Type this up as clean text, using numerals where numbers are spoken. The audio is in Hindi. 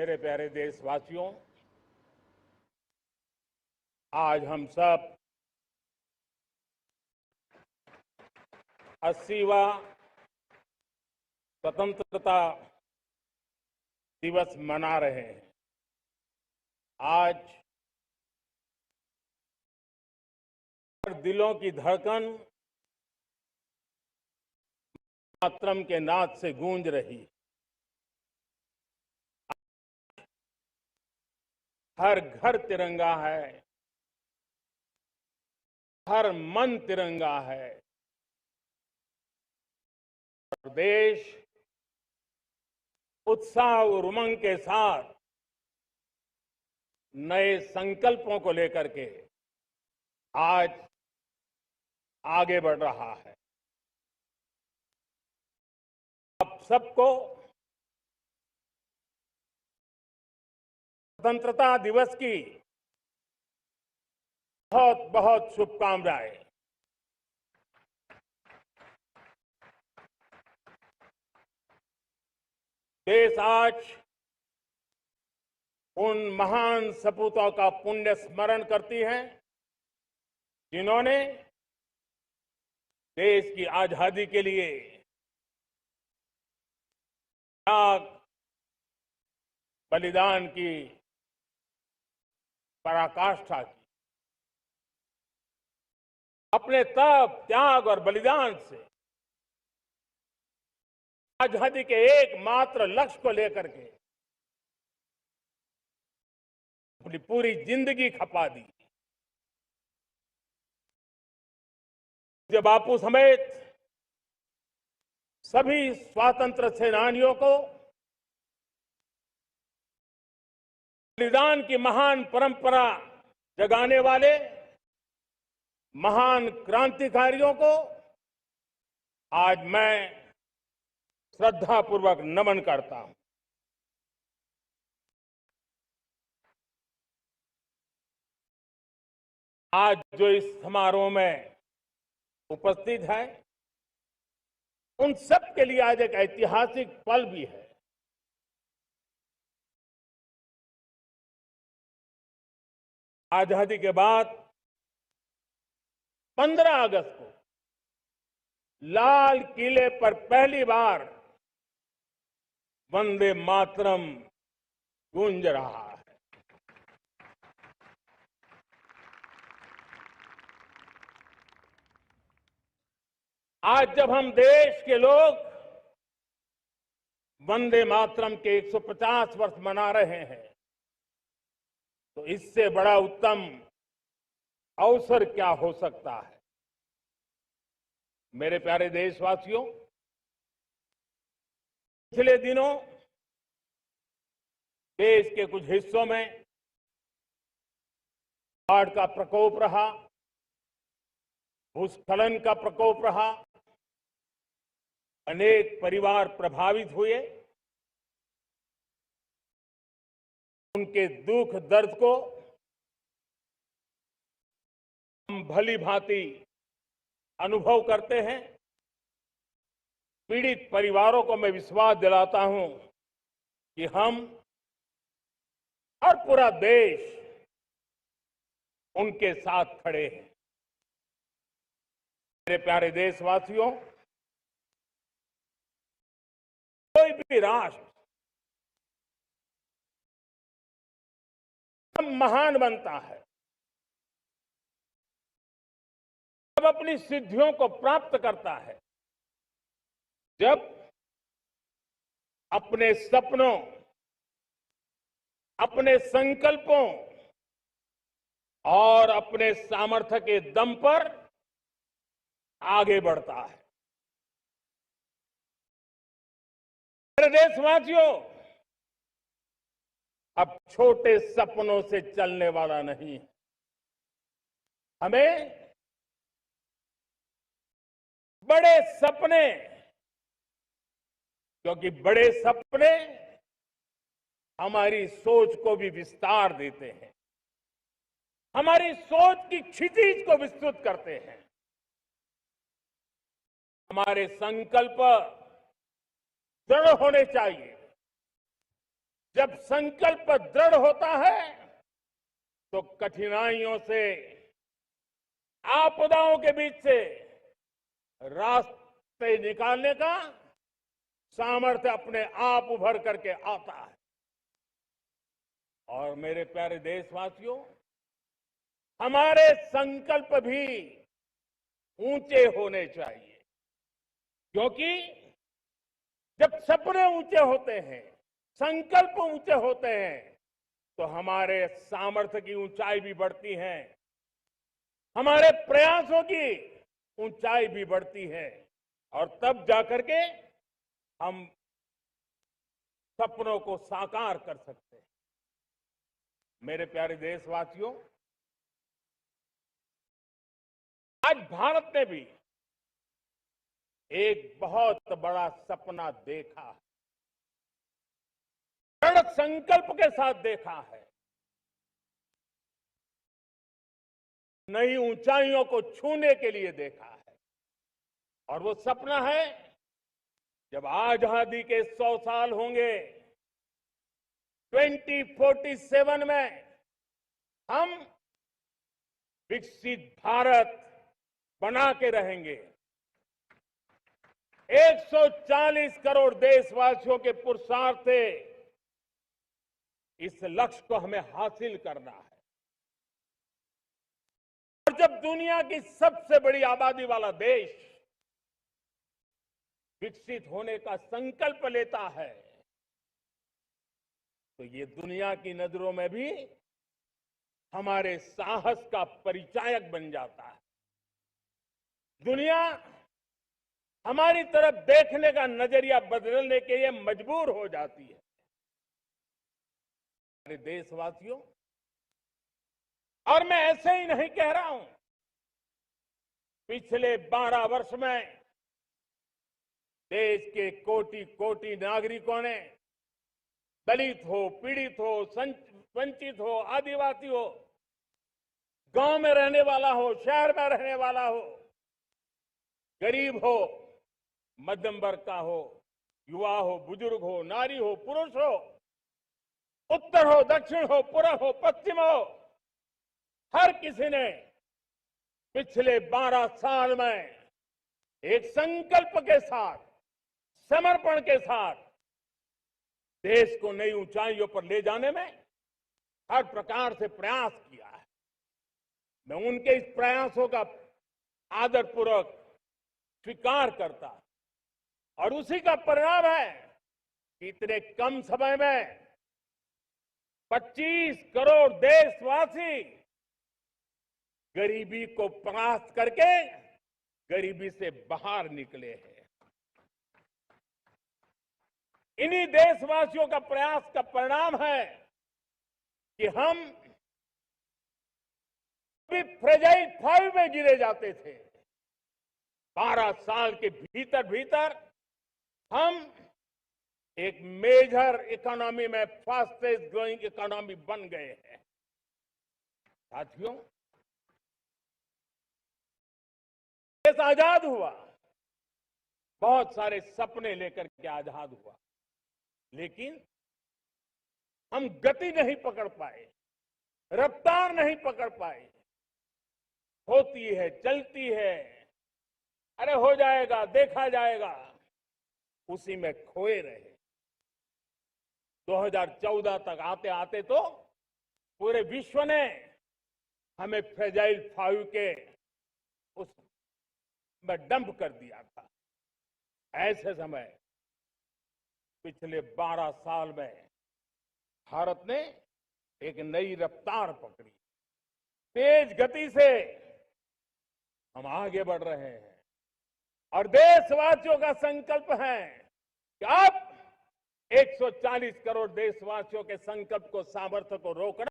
मेरे प्यारे देशवासियों, आज हम सब 80वां स्वतंत्रता दिवस मना रहे हैं। आज दिलों की धड़कन मातरम के नाद से गूंज रही। हर घर तिरंगा है, हर मन तिरंगा है। देश उत्साह और उमंग के साथ नए संकल्पों को लेकर के आज आगे बढ़ रहा है। आप सबको स्वतंत्रता दिवस की बहुत बहुत शुभकामनाएं। देश आज उन महान सपूतों का पुण्य स्मरण करती है जिन्होंने देश की आजादी के लिए त्याग बलिदान की पराकाष्ठा की। अपने तप, त्याग और बलिदान से आजादी के एकमात्र लक्ष्य को लेकर के अपनी पूरी जिंदगी खपा दी। जब बापू समेत सभी स्वातंत्र सेनानियों को बलिदान की महान परंपरा जगाने वाले महान क्रांतिकारियों को आज मैं श्रद्धापूर्वक नमन करता हूं। आज जो इस समारोह में उपस्थित है, उन सब के लिए आज एक ऐतिहासिक पल भी है। आजादी के बाद 15 अगस्त को लाल किले पर पहली बार वंदे मातरम गूंज रहा है। आज जब हम देश के लोग वंदे मातरम के 150 वर्ष मना रहे हैं, तो इससे बड़ा उत्तम अवसर क्या हो सकता है। मेरे प्यारे देशवासियों, पिछले दिनों देश के कुछ हिस्सों में बाढ़ का प्रकोप रहा, भूस्खलन का प्रकोप रहा, अनेक परिवार प्रभावित हुए। उनके दुख दर्द को हम भली भांति अनुभव करते हैं। पीड़ित परिवारों को मैं विश्वास दिलाता हूं कि हम और पूरा देश उनके साथ खड़े हैं। मेरे प्यारे देशवासियों, कोई भी राष्ट्र महान बनता है जब अपनी सिद्धियों को प्राप्त करता है, जब अपने सपनों, अपने संकल्पों और अपने सामर्थ्य के दम पर आगे बढ़ता है। मेरे देशवासियों, अब छोटे सपनों से चलने वाला नहीं। हमें बड़े सपने, क्योंकि बड़े सपने हमारी सोच को भी विस्तार देते हैं, हमारी सोच की क्षितिज को विस्तृत करते हैं। हमारे संकल्प दृढ़ होने चाहिए, जब संकल्प दृढ़ होता है तो कठिनाइयों से, आपदाओं के बीच से रास्ते निकालने का सामर्थ्य अपने आप उभर करके आता है। और मेरे प्यारे देशवासियों, हमारे संकल्प भी ऊंचे होने चाहिए, क्योंकि जब सपने ऊंचे होते हैं, संकल्प ऊंचे होते हैं, तो हमारे सामर्थ्य की ऊंचाई भी बढ़ती है, हमारे प्रयासों की ऊंचाई भी बढ़ती है, और तब जाकर के हम सपनों को साकार कर सकते हैं। मेरे प्यारे देशवासियों, आज भारत ने भी एक बहुत बड़ा सपना देखा है, दृढ़ संकल्प के साथ देखा है, नई ऊंचाइयों को छूने के लिए देखा है। और वो सपना है, जब आजादी के 100 साल होंगे, 2047 में हम विकसित भारत बना के रहेंगे। 140 करोड़ देशवासियों के पुरुषार्थ से इस लक्ष्य को हमें हासिल करना है। और जब दुनिया की सबसे बड़ी आबादी वाला देश विकसित होने का संकल्प लेता है, तो ये दुनिया की नजरों में भी हमारे साहस का परिचायक बन जाता है। दुनिया हमारी तरफ देखने का नजरिया बदलने के लिए मजबूर हो जाती है। मेरे देशवासियों, और मैं ऐसे ही नहीं कह रहा हूं, पिछले 12 वर्ष में देश के कोटि कोटि नागरिकों ने, दलित हो, पीड़ित हो, वंचित हो, आदिवासी हो, गांव में रहने वाला हो, शहर में रहने वाला हो, गरीब हो, मध्यम वर्ग का हो, युवा हो, बुजुर्ग हो, नारी हो, पुरुष हो, उत्तर हो, दक्षिण हो, पूर्व हो, पश्चिम हो, हर किसी ने पिछले 12 साल में एक संकल्प के साथ, समर्पण के साथ देश को नई ऊंचाइयों पर ले जाने में हर प्रकार से प्रयास किया है। मैं उनके इस प्रयासों का आदरपूर्वक स्वीकार करता, और उसी का परिणाम है कि इतने कम समय में 25 करोड़ देशवासी गरीबी को परास्त करके गरीबी से बाहर निकले हैं। इन्हीं देशवासियों का प्रयास का परिणाम है कि हम भी फ्रेजाइल 5 में गिरे जाते थे। 12 साल के भीतर भीतर हम एक मेजर इकोनॉमी में फास्टेस्ट ग्रोइंग इकोनॉमी बन गए हैं। साथियों, देश आजाद हुआ, बहुत सारे सपने लेकर के आजाद हुआ, लेकिन हम गति नहीं पकड़ पाए, रफ्तार नहीं पकड़ पाए। होती है, चलती है, अरे हो जाएगा, देखा जाएगा, उसी में खोए रहे। 2014 तक आते आते तो पूरे विश्व ने हमें फ्रेजाइल 5 के उस में डंप कर दिया था। ऐसे समय पिछले 12 साल में भारत ने एक नई रफ्तार पकड़ी, तेज गति से हम आगे बढ़ रहे हैं। और देशवासियों का संकल्प है कि अब 140 करोड़ देशवासियों के संकल्प को, सामर्थ्य को रोकना